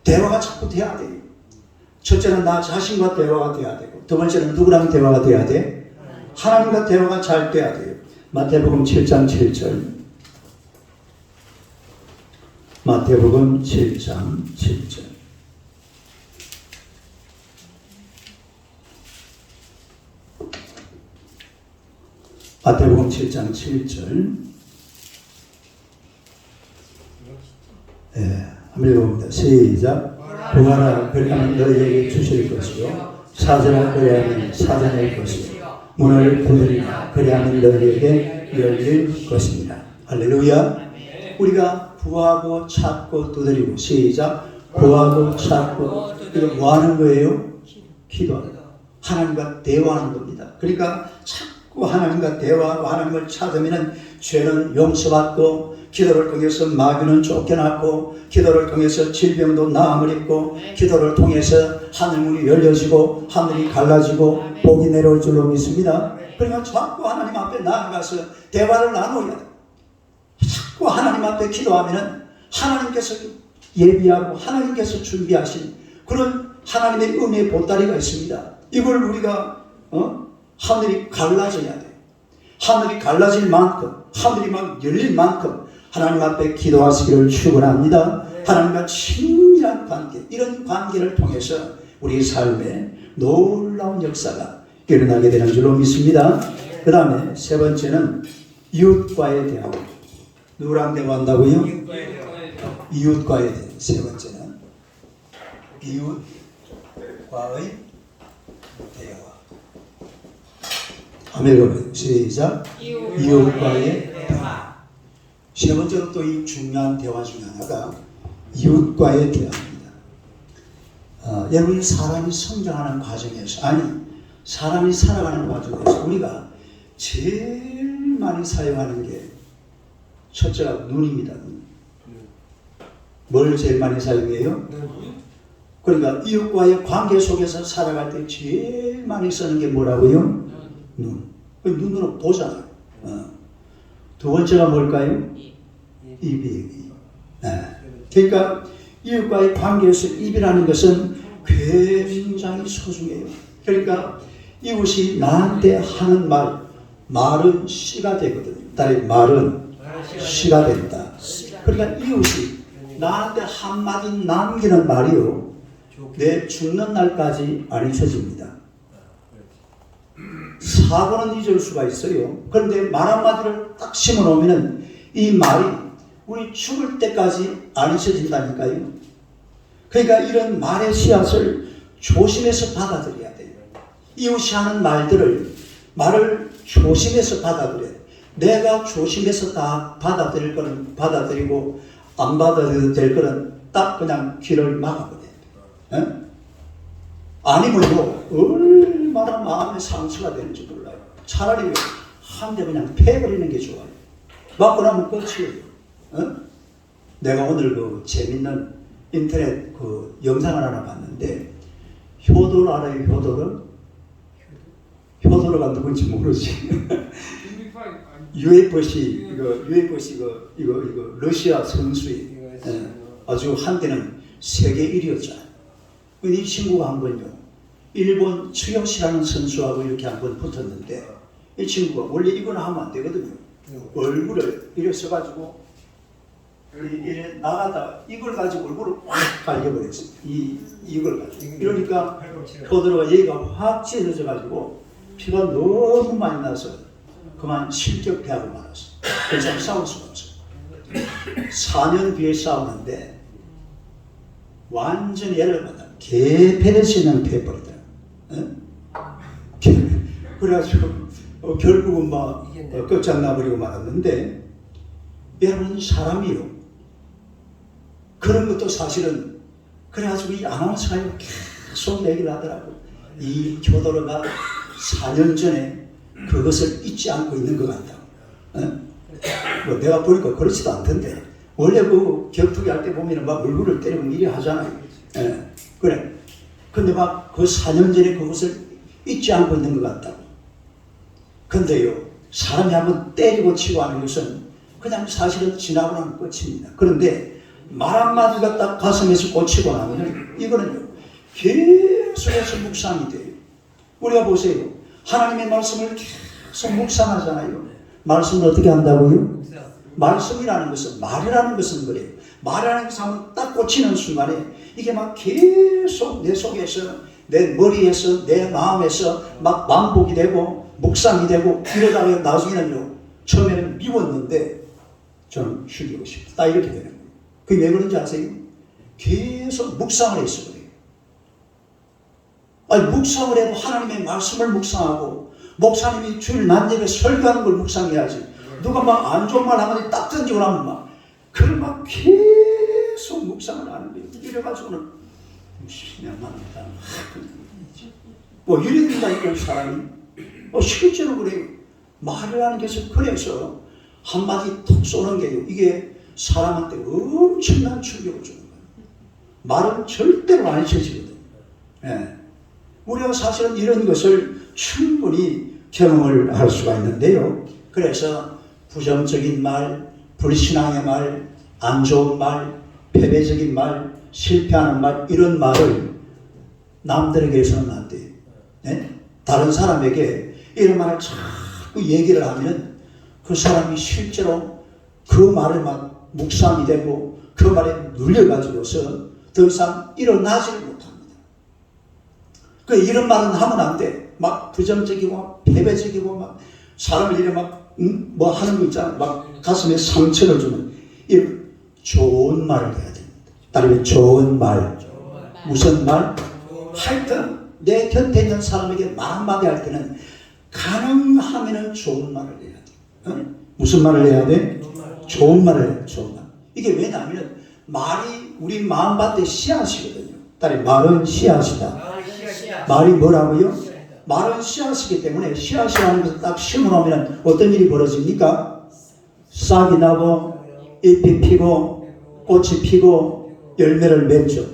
대화가 자꾸 돼야 돼요. 첫째는 나 자신과 대화가 돼야 되고 두 번째는 누구랑 대화가 돼야 돼? 하나님과 대화가 잘 돼야 돼요. 마태복음 7장 7절. 마태복음 7장 7절. 마태복음 7장 7절. 한번 읽어봅니다. 시작. 구하라 그리하면 너희에게 주실 것이요 찾으라 그리하면 찾아낼 것이요 문을 두드리라 그리하면 너희에게 열릴 것입니다. 할렐루야. 우리가 구하고 찾고 두드리고 시작. 구하고 찾고 이거 뭐 하는 거예요? 기도하는 거. 하나님과 대화하는 겁니다. 그러니까 자꾸 하나님과 대화하고 하나님을 찾으면 죄는 용서받고 기도를 통해서 마귀는 쫓겨났고 기도를 통해서 질병도 나음을 입고 기도를 통해서 하늘문이 열려지고 하늘이 갈라지고 복이 내려올 줄로 믿습니다. 그러니까 자꾸 하나님 앞에 나아가서 대화를 나눠야 돼. 자꾸 하나님 앞에 기도하면 하나님께서 예비하고 하나님께서 준비하신 그런 하나님의 은혜의 보따리가 있습니다. 이걸 우리가 하늘이 갈라져야 돼. 하늘이 갈라질 만큼 하늘이 막 열릴 만큼 하나님 앞에 기도하시기를 축원합니다. 하나님과 친밀한 관계, 이런 관계를 통해서 우리 삶에 놀라운 역사가 일어나게 되는 줄로 믿습니다. 그 다음에 세 번째는 이웃과의 대화. 누구랑 대화한다고요? 이웃과의 대화. 세 번째는 이웃과의 대화. 한번 시작. 이웃과의 대화. 세 번째로 또 이 중요한 대화 중에 하나가 이웃과의 대화입니다. 여러분 사람이 성장하는 과정에서 사람이 살아가는 과정에서 우리가 제일 많이 사용하는 게 첫째가 눈입니다. 뭘 제일 많이 사용해요? 그러니까 이웃과의 관계 속에서 살아갈 때 제일 많이 쓰는 게 뭐라고요? 눈. 눈으로 보잖아요. 두 번째가 뭘까요? 입이에요. 그러니까 이웃과의 관계에서 입이라는 것은 굉장히 소중해요. 그러니까 이웃이 나한테 하는 말은 씨가 되거든요. 말은 씨가 된다. 그러니까 이웃이 나한테 한마디 남기는 말이요, 내 죽는 날까지 안 잊혀집니다. 사고는 잊을 수가 있어요. 그런데 말 한마디를 딱 심어놓으면 이 말이 우리 죽을 때까지 안 잊혀진다니까요. 그러니까 이런 말의 씨앗을 조심해서 받아들여야 돼요. 이웃이 하는 말을 조심해서 받아들여야 돼요. 내가 조심해서 다 받아들일 거는 받아들이고 안 받아들여도 될 거는 딱 그냥 귀를 막아버려야 돼요. 아니면요, 얼마나 마음의 상처가 되는지 몰라요. 차라리 한 대 그냥 패버리는 게 좋아요. 맞고 나면 끝이에요. 내가 오늘 그 재밌는 인터넷 그 영상을 하나 봤는데, 효도를 알아요? 효도가 누군지 모르지. UFC 이거 러시아 선수예요. 아주 한때는 세계 1위였잖아요. 이 친구가 한 번요, 일본 츠요시라는 선수하고 이렇게 한번 붙었는데, 이 친구가 원래 이거는 하면 안 되거든요. 얼굴을 이렇게 써가지고 이래 나가다가 이걸 가지고 얼굴을 확 갈려버렸어요. 이걸 가지고. 이러니까 효도가 얘가 확 찢어져가지고 피가 너무 많이 나서 그만 실격패하고 말았어. 그래서 싸울 수가 없어. 4년 뒤에 싸우는데 완전히 얘를 받아 개패를 패버리더라. 그래가지고 결국은 막 끝장나버리고 말았는데, 여러분 사람이요, 그런 것도 사실은 그래가지고 이 아나운서가 계속 얘기를 하더라고. 이 교도로가 4년 전에 그것을 잊지 않고 있는 것 같다고. 뭐 내가 보니까 그렇지도 않던데, 원래 그 격투기 할 때 보면 막 얼굴을 때리고 이래 하잖아요. 그래. 근데 막 그 4년 전에 그것을 잊지 않고 있는 것 같다고. 근데요, 사람이 한번 때리고 치고 하는 것은 그냥 사실은 지나고 나면 끝입니다. 그런데 말 한마디가 딱 가슴에서 꽂히고 나면 이거는요, 계속해서 묵상이 돼요. 우리가 보세요. 하나님의 말씀을 계속 묵상하잖아요. 말씀을 어떻게 한다고요? 말씀이라는 것은, 말이라는 것은 그래요. 말이라는 것을 한번 딱 꽂히는 순간에 이게 막 계속 내 속에서, 내 머리에서, 내 마음에서 막 반복이 되고 묵상이 되고, 이러다가 나중에는요, 처음에는 미웠는데 저는 죽이고 싶다, 딱 이렇게 되는 거예요. 그게 왜 그런지 아세요? 계속 묵상을 해서 그래요. 아니, 묵상을 해도 하나님의 말씀을 묵상하고, 목사님이 주일 난예배 설교하는 걸 묵상해야지. 누가 막 안 좋은 말 한마디 딱 던지고 나면 막 그걸 막 계속 묵상을 하는 거예요. 이래가지고는 신앙합니다. 뭐 이래 된다니까 사람이. 실제로 그래요. 말이라는 것은 그래서 한마디 톡 쏘는 게요, 이게 사람한테 엄청난 충격을 주는 거예요. 말은 절대로 안 잊혀지거든요. 우리가 사실은 이런 것을 충분히 경험을 할 수가 있는데요. 그래서 부정적인 말, 불신앙의 말, 안 좋은 말, 패배적인 말, 실패하는 말, 이런 말을 남들에게 해서는 안 돼요. 다른 사람에게 이런 말을 자꾸 얘기를 하면 그 사람이 실제로 그 말에 막 묵상이 되고 그 말에 눌려가지고서 더 이상 일어나지를 못합니다. 이런 말은 하면 안 돼. 막 부정적이고 패배적이고 막 사람을 이래 막 뭐 하는 거 있잖아. 막 가슴에 상처를 주는 이런 좋은 말을 해야 됩니다. 따르면 좋은 말. 무슨 말? 하여튼 내 곁에 있는 사람에게 말 한마디 할 때는 가능하면 좋은 말을 해야 돼. 무슨 말을 해야 돼? 좋은 말을 해야 돼. 좋은 말. 이게 왜냐하면 말이 우리 마음밭에 씨앗이거든요. 딸이 말은 씨앗이다. 말이 뭐라고요? 말은 씨앗이기 때문에 씨앗이라는 것을 딱 심어놓으면 어떤 일이 벌어집니까? 싹이 나고 잎이 피고 꽃이 피고 열매를 맺죠.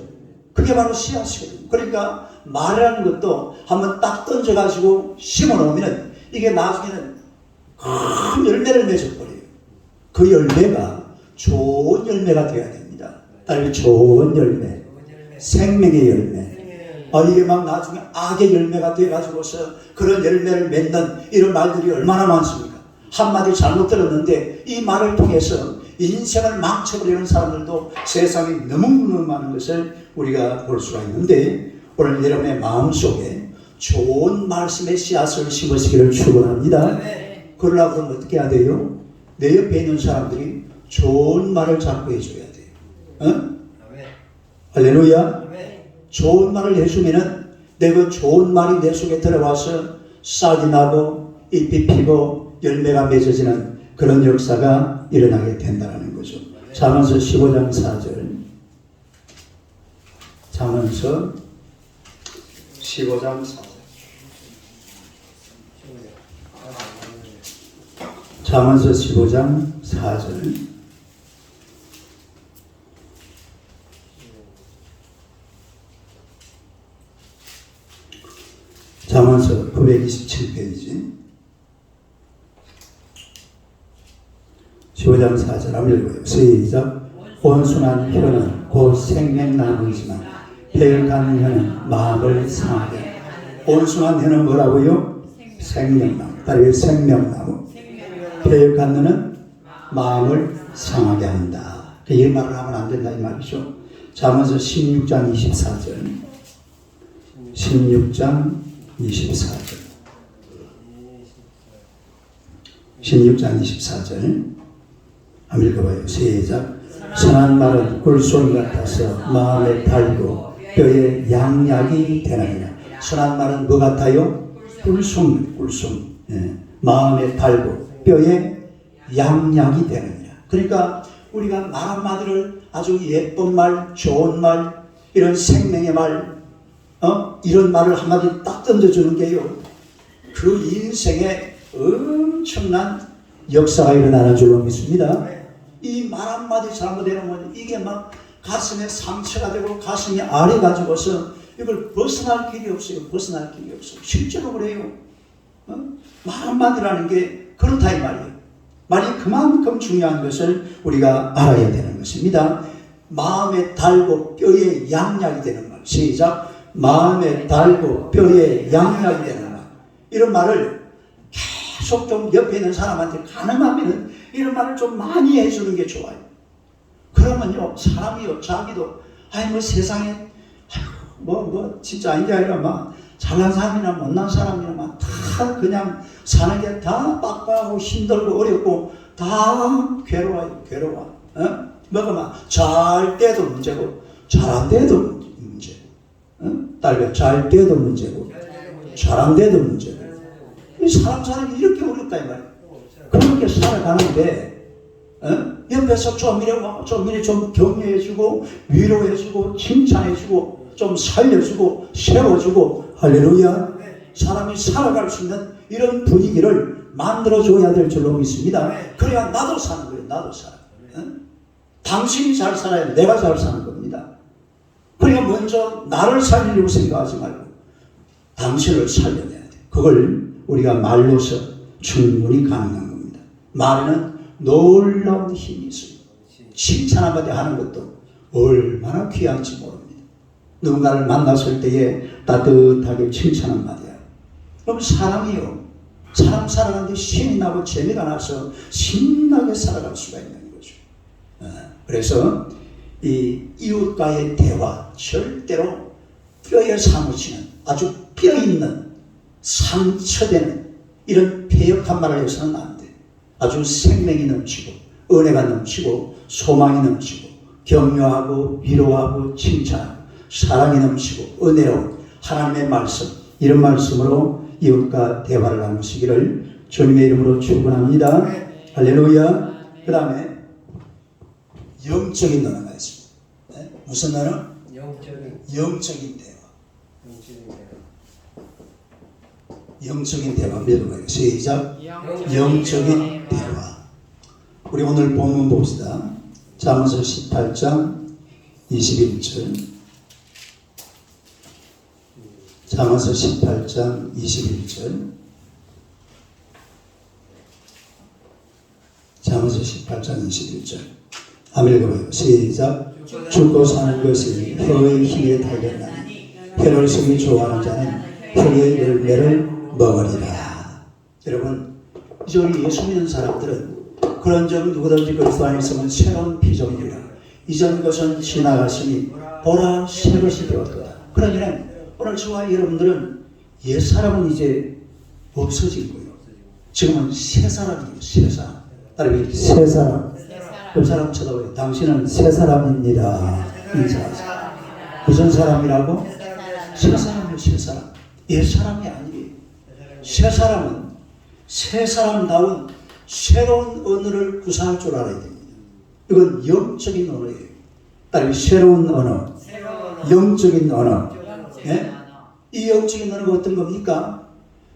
그게 바로 씨앗이거든요. 그러니까 말이라는 것도 한번 딱 던져가지고 심어놓으면 이게 나중에는 큰 열매를 맺어버려요. 그 열매가 좋은 열매가 되어야 됩니다. 딸이 좋은 열매, 생명의 열매. 이게 막 나중에 악의 열매가 돼가지고서 그런 열매를 맺는 이런 말들이 얼마나 많습니까? 한마디 잘못 들었는데 이 말을 통해서 인생을 망쳐버리는 사람들도 세상에 너무너무 많은 것을 우리가 볼 수가 있는데, 오늘 여러분의 마음속에 좋은 말씀의 씨앗을 심으시기를 축원합니다. 그러려고 그러면 어떻게 해야 돼요? 내 옆에 있는 사람들이 좋은 말을 자꾸 해줘야 돼요. 어? 할렐루야. 좋은 말을 해주면은 내가 좋은 말이 내 속에 들어와서 싹이 나고 잎이 피고 열매가 맺어지는 그런 역사가 일어나게 된다는 거죠. 잠언서 15장 4절. 잠언서 15장 4절. 잠언서 15장 4절. 잠언서 927페이지 15장 4절 한번 읽어요. 시작. 온순한 혀는 곧 생명나무이지만 배역한 혀는 마음을 상하게 한다. 온순한 혀는 뭐라고요? 생명나무. 다른 생명나무. 배역한 혀는 마음을 상하게 한다. 이 말을 하면 안 된다 이 말이죠. 잠언서 16장 24절. 16장 24절. 16장 24절 한번 읽어봐요. 시작. 선한 말은 꿀송 같아서 마음에 달고 뼈에 양약이 되느니라. 선한 말은 뭐 같아요? 꿀송. 예. 마음에 달고 뼈에 양약이 되느니라. 그러니까 우리가 말 한마디를 아주 예쁜 말, 좋은 말, 이런 생명의 말, 이런 말을 한마디 딱 던져주는 게요, 그 인생에 엄청난 역사가 일어나는 줄로 믿습니다. 이 말 한마디 잘못해놓으면 이게 막 가슴에 상처가 되고 가슴이 아려가지고서 이걸 벗어날 길이 없어요. 벗어날 길이 없어요. 실제로 그래요. 말 한마디라는 게 그렇다 이 말이에요. 말이 그만큼 중요한 것을 우리가 알아야 되는 것입니다. 마음에 달고 뼈에 양약이 되는 말. 시작. 마음에 달고 뼈에 양약이 되는 말. 이런 말을 계속 좀 옆에 있는 사람한테 가능하면 이런 말을 좀 많이 해주는 게 좋아요. 그러면요, 사람이요, 자기도, 뭐 세상에, 진짜 아닌 게 아니라 막 잘난 사람이나 못난 사람이나 막 다 그냥 사는 게 다 빡빡하고 힘들고 어렵고 다 괴로워요, 괴로워. 뭐가 막 잘 때도 문제고, 잘한 때도 문제. 딸과 잘 때도 문제고, 잘한 때도 문제고. 사람이 이렇게 어렵다 이 말이에요. 그렇게 살아가는데 옆에서 좀 이래 좀 격려해주고 위로해주고 칭찬해주고 좀 살려주고 세워주고 할렐루야. 사람이 살아갈 수 있는 이런 분위기를 만들어줘야 될 줄로 믿습니다. 그래야 나도 사는 거예요. 나도 살아. 당신이 잘 살아야 내가 잘 사는 겁니다. 그러니까 먼저 나를 살리려고 생각하지 말고 당신을 살려내야 돼. 그걸 우리가 말로서 충분히 가능한 겁니다. 말에는 놀라운 힘이 있어요. 칭찬 한마디 하는 것도 얼마나 귀한지 모릅니다. 누군가를 만났을 때에 따뜻하게 칭찬 한마디야. 그럼 사람이요, 사람 살아가는데 신이 나고 재미가 나서 신나게 살아갈 수가 있는 거죠. 그래서 이 이웃과의 대화, 절대로 뼈에 사무치는 아주 뼈 있는 상처되는 이런 폐역한 말을 해서는 안 돼. 아주 생명이 넘치고 은혜가 넘치고 소망이 넘치고 격려하고 위로하고 칭찬하고 사랑이 넘치고 은혜로운 하나님의 말씀, 이런 말씀으로 이웃과 대화를 나누시기를 주님의 이름으로 축원합니다. 할렐루야. 그 다음에 영적인 언어가 있습니다. 무슨 언어? 영적인 대화. 영적인 대화 믿어봐요. 시작. 영적인 대화. 우리 오늘 본문 봅시다. 잠언서 18장 21절. 잠언서 18장 21절. 잠언서 18장 21절. 한번 읽어봐요. 시작. 죽고 사는 것이 혀의 힘에 달렸나니 혀를 쓰기 좋아하는 자는 혀의 열매를 먹으리라. 여러분, 이제 우리 예수 믿는 사람들은 그런 점 누구든지 그리스도 안에 있으면 새로운 피조물이라. 이전 것은 지나갔으니 보라 새 것이 되었도다. 그러면 오늘 저와 여러분들은 옛 사람은 이제 없어진 거예요. 지금은 새 사람이에요. 새 사람. 따라서 새 사람. 그 사람 쳐다보요. 당신은 새 사람입니다. 인사하세요. 무슨 사람이라고? 새 사람이에요. 새 사람. 옛 사람이 아니에요. 새 사람은 새 사람다운 새로운 언어를 구사할 줄 알아야 됩니다. 이건 영적인 언어예요. 따라서 새로운 언어. 영적인 언어. 예? 이 영적인 언어가 어떤 겁니까?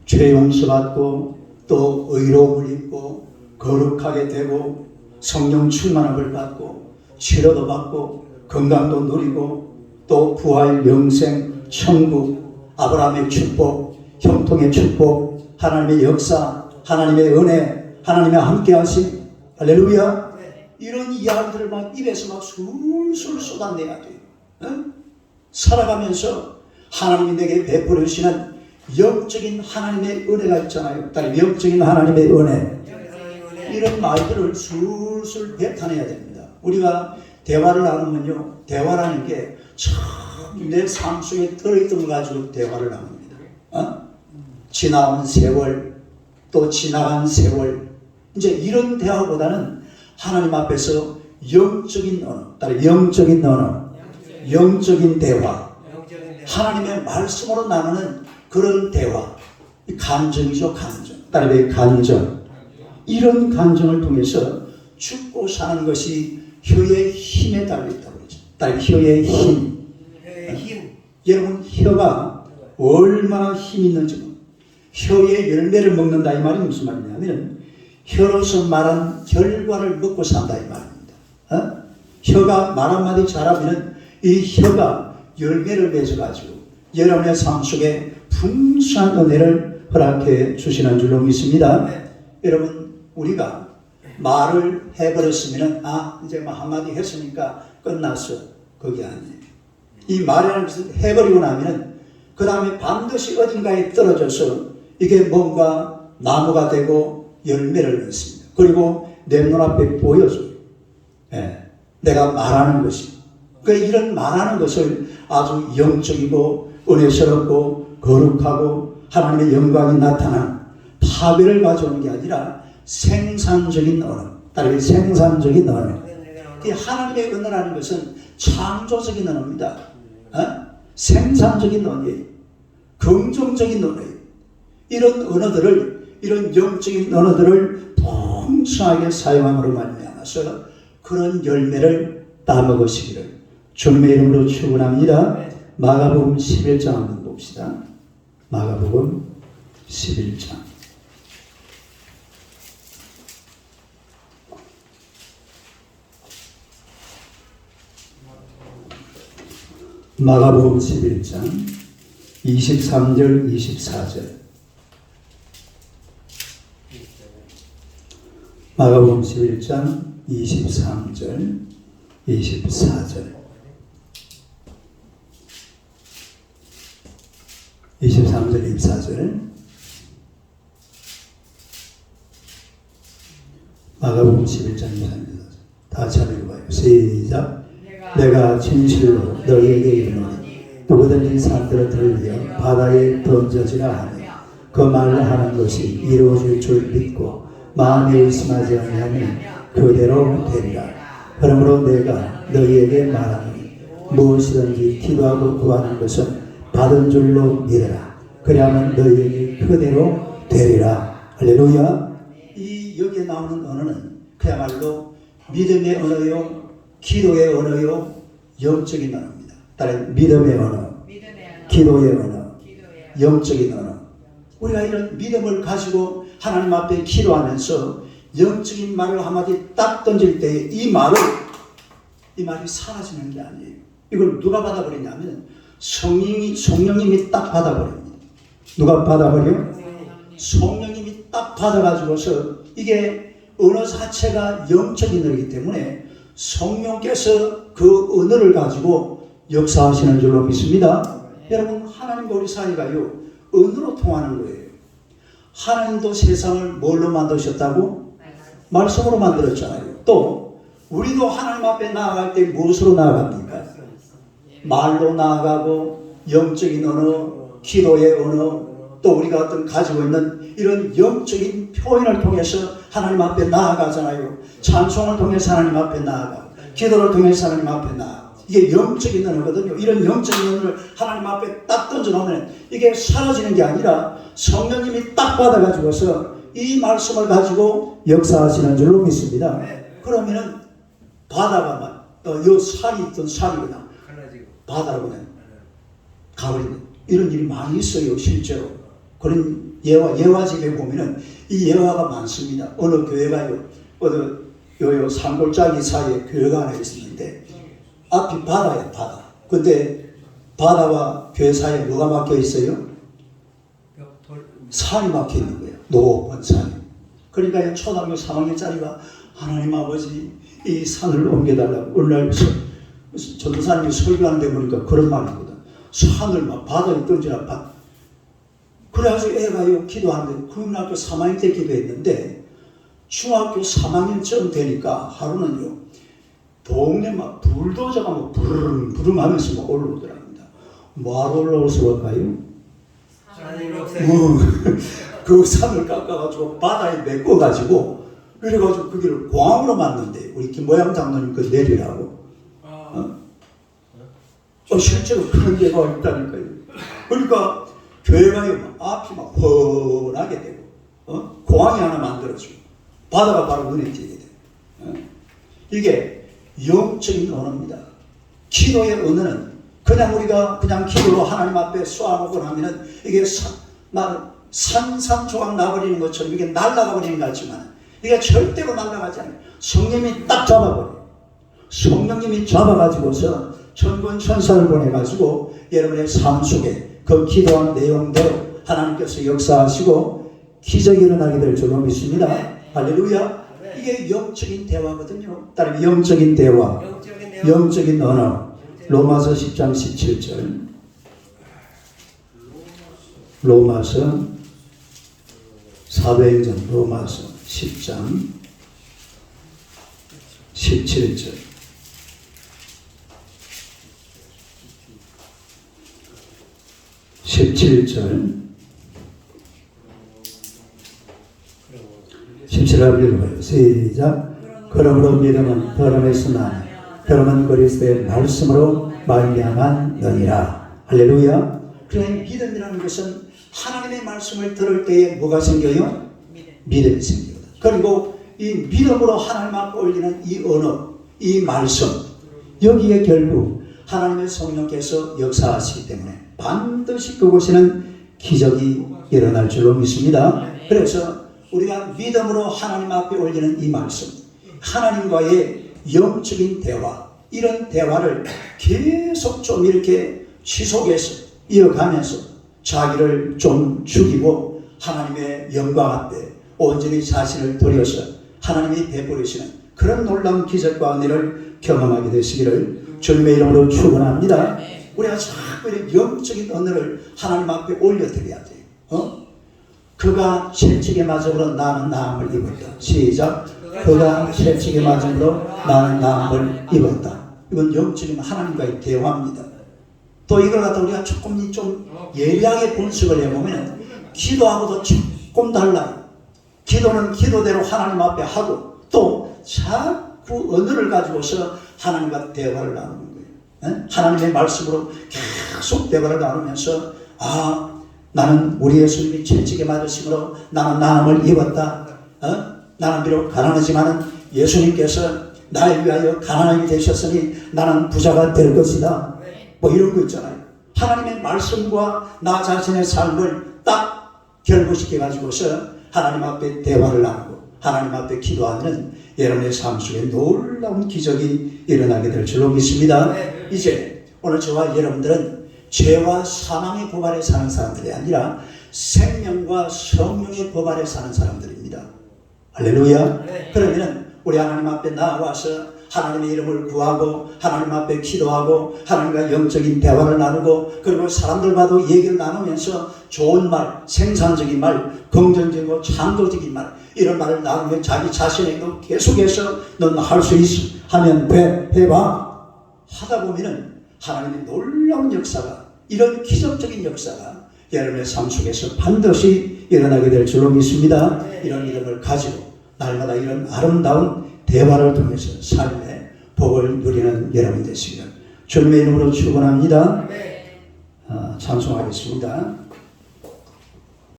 죄 용서받고 또 의로움을 입고 거룩하게 되고 성령 충만함을 받고 치료도 받고 건강도 누리고 또 부활 영생 천국 아브라함의 축복 형통의 축복 하나님의 역사 하나님의 은혜 하나님의 함께하심 할렐루야. 이런 이야기들을 막 입에서 막 술술 쏟아내야 돼요. 응? 살아가면서 하나님이 내게 베풀어 주시는 영적인 하나님의 은혜가 있잖아요. 영적인 하나님의 은혜. 이런 말들을 술술 뱉어내야 됩니다. 우리가 대화를 나누면요. 대화라는 게 참 내 삶 속에 들어있던 거 가지고 대화를 나눕니다. 지나온 세월 또 지나간 세월 이제 이런 대화보다는 하나님 앞에서 영적인 언어, 영적인 언어, 영적인 대화, 하나님의 말씀으로 나누는 그런 대화, 감정이죠. 감정. 따라서 감정. 이런 감정을 통해서 죽고 사는 것이 혀의 힘에 달려있다고 그러죠. 따라서 혀의 힘. 여러분 혀가 얼마나 힘이 있는지 혀의 열매를 먹는다 이 말이 무슨 말이냐면 혀로서 말한 결과를 먹고 산다 이 말입니다. 혀가 말 한마디 잘하면 이 혀가 열매를 맺어가지고 여러분의 삶 속에 풍성한 은혜를 허락해 주시는 줄로 믿습니다. 여러분 우리가 말을 해버렸으면 이제 뭐 한마디 했으니까 끝났어. 그게 아니에요. 이 말이라는 것은 해버리고 나면 그 다음에 반드시 어딘가에 떨어져서 이게 뭔가 나무가 되고 열매를 맺습니다. 그리고 내 눈앞에 보여줘요. 내가 말하는 것이. 이런 말하는 것을 아주 영적이고 은혜스럽고 거룩하고 하나님의 영광이 나타나는 파괴를 가져오는 게 아니라 생산적인 언어. 따라서 생산적인 언어. 이 하나님의 언어라는 것은 창조적인 언어입니다. 생산적인 언어예요. 긍정적인 언어예요. 이런 언어들을 이런 영적인 언어들을 풍성하게 사용함으로 말미암아서 그런 열매를 따먹으시기를 주님의 이름으로 축원합니다. 마가복음 11장 한번 봅시다. 마가복음 11장. 마가복음 11장 23절 24절. 마가복음 11장 23절 24절. 23절 24절. 마가복음 11장 24절. 다 같이 한번 읽어봐요. 시작. 내가 진실로 너희에게 이르노니 누구든지 산들을 위하여 바다에 던져지라 하며 그 말을 하는 것이 이루어질 줄 믿고 마음에 의심하지 아니하면 그대로 되리라. 그러므로 내가 너희에게 말하노니 무엇이든지 기도하고 구하는 것은 받은 줄로 믿어라. 그리하면 너희에게 그대로 되리라. 할렐루야. 이 여기에 나오는 언어는 그야말로 믿음의 언어요, 기도의 언어요, 영적인 언어입니다. 다른 믿음의 언어, 기도의 언어, 영적인 언어. 우리가 이런 믿음을 가지고 하나님 앞에 기도하면서 영적인 말을 한마디 딱 던질 때 이 말이 사라지는 게 아니에요. 이걸 누가 받아버리냐면 성령님이 딱 받아버립니다. 누가 받아버려? 성령님이 딱 받아가지고서 이게 언어 자체가 영적인 언어이기 때문에 성령께서 그 언어를 가지고 역사하시는 줄로 믿습니다. 여러분, 하나님과 우리 사이가요 언어로 통하는 거예요. 하나님도 세상을 뭘로 만드셨다고? 말씀으로 만들었잖아요. 또 우리도 하나님 앞에 나아갈 때 무엇으로 나아갑니까? 말로 나아가고 영적인 언어, 기도의 언어, 또 우리가 어떤 가지고 있는 이런 영적인 표현을 통해서 하나님 앞에 나아가잖아요. 찬송을 통해서 하나님 앞에 나아가고 기도를 통해서 하나님 앞에 나아가고 이게 영적인 언어거든요. 이런 영적인 언어를 하나님 앞에 딱 던져놓으면 이게 사라지는 게 아니라 성령님이 딱 받아가지고서 이 말씀을 가지고 역사하시는 줄로 믿습니다. 그러면은 바다가 요 산이 있던 산이구나 바다로는 가버리는 이런 일이 많이 있어요. 실제로 그런 예화집에 보면은 이 예화가 많습니다. 어느 교회가요 요 산골짜기 사이에 교회가 하나 있었는데 앞이 바다예요. 바다. 근데 바다와 교회 사이에 뭐가 막혀 있어요? 산이 막혀 있는 거예요. 높은 산이. 그러니까 초등학교 3학년짜리가 하나님 아버지 이 산을 옮겨달라고 오늘날 전도사님이 설교하는데 보니까 그런 말이거든. 산을 막 바다에 던지라. 그래가지고 애가요 기도하는데 국민학교 3학년 때 기도했는데 중학교 3학년쯤 되니까 하루는요 동네 막 불도저가 막 부르릉 하면서 막 올라오더랍니다. 뭐하러 올라올 수가까요? 그 산을 깎아가지고 바다에 메꿔가지고 그래가지고 그 길을 공항으로 만든대. 우리 김모양 장로님 그 내리라고. 실제로 그런 데가 있다니까요. 그러니까 교회가요 앞이 막 훤하게 되고 공항이 하나 만들어지고 바다가 바로 눈에 띄게 돼요. 이게 영적인 언어입니다. 기도의 언어는 그냥 우리가 그냥 기도로 하나님 앞에 쏘아놓고 하면은 이게 산산조각 나버리는 것처럼 이게 날아가 버리는 것 같지만 이게 절대로 날아가지 않아요. 성령님이 딱 잡아버려요. 성령님이 잡아가지고서 천군 천사를 보내가지고 여러분의 삶 속에 그 기도한 내용대로 하나님께서 역사하시고 기적이 일어나게 될 줄로 믿습니다. 할렐루야. 이게 영적인 대화거든요. 따르면 영적인 대화, 영적인 언어. 로마서 10장 17절. 로마서 사도행전 로마서 10장 17절. (17절) 17절 읽어요. 시작. 그러므로 믿음은 들음에서 나니 들음은 그리스도의 말씀으로 말미암은 너니라. 할렐루야. 그러니 믿음이라는 것은 하나님의 말씀을 들을 때에 뭐가 생겨요? 믿음이 생겨요. 그리고 이 믿음으로 하나님 앞에 올리는 이 언어, 이 말씀, 여기에 결국 하나님의 성령께서 역사하시기 때문에 반드시 그곳에는 기적이 일어날 줄로 믿습니다. 그래서 우리가 믿음으로 하나님 앞에 올리는 이 말씀, 하나님과의 영적인 대화, 이런 대화를 계속 좀 이렇게 지속해서 이어가면서 자기를 좀 죽이고 하나님의 영광 앞에 온전히 자신을 드려서 하나님이 베풀으시는 그런 놀라운 기적과 은혜를 경험하게 되시기를 주님의 이름으로 축원합니다. 우리가 자꾸 이런 영적인 언어를 하나님 앞에 올려드려야 돼요. 그가 채찍에 맞음으로 나는 나음을 입었다. 시작. 그가 채찍에 맞음으로 나는 나음을 입었다. 이건 영적인 하나님과의 대화입니다. 또 이걸 갖다 우리가 조금 좀 예리하게 분석을 해보면 기도하고도 조금 달라요. 기도는 기도대로 하나님 앞에 하고 또 자꾸 언어를 가지고서 하나님과 대화를 나누는 거예요. 하나님의 말씀으로 계속 대화를 나누면서 나는 우리 예수님이 채찍에 맞으심으로 나는 나음을 입었다. 나는 비록 가난하지만 예수님께서 나를 위하여 가난하게 되셨으니 나는 부자가 될 것이다. 뭐 이런 거 있잖아요. 하나님의 말씀과 나 자신의 삶을 딱 결부시켜 가지고서 하나님 앞에 대화를 나누고 하나님 앞에 기도하는 여러분의 삶 속에 놀라운 기적이 일어나게 될 줄로 믿습니다. 이제 오늘 저와 여러분들은 죄와 사망의 법 아래 사는 사람들이 아니라 생명과 성령의 법 아래 사는 사람들입니다. 할렐루야. 그러면 우리 하나님 앞에 나와서 하나님의 이름을 구하고 하나님 앞에 기도하고 하나님과 영적인 대화를 나누고 그리고 사람들과도 얘기를 나누면서 좋은 말, 생산적인 말, 긍정적이고 창조적인 말 이런 말을 나누면 자기 자신에게도 계속해서 넌 할 수 있어 하면 돼 해봐 하다 보면은 하나님의 놀라운 역사가 이런 기적적인 역사가 여러분의 삶 속에서 반드시 일어나게 될 줄로 믿습니다. 이런 믿음을 가지고 날마다 이런 아름다운 대화를 통해서 삶의 복을 누리는 여러분 되시기를 주님의 이름으로 축원합니다. 찬송하겠습니다.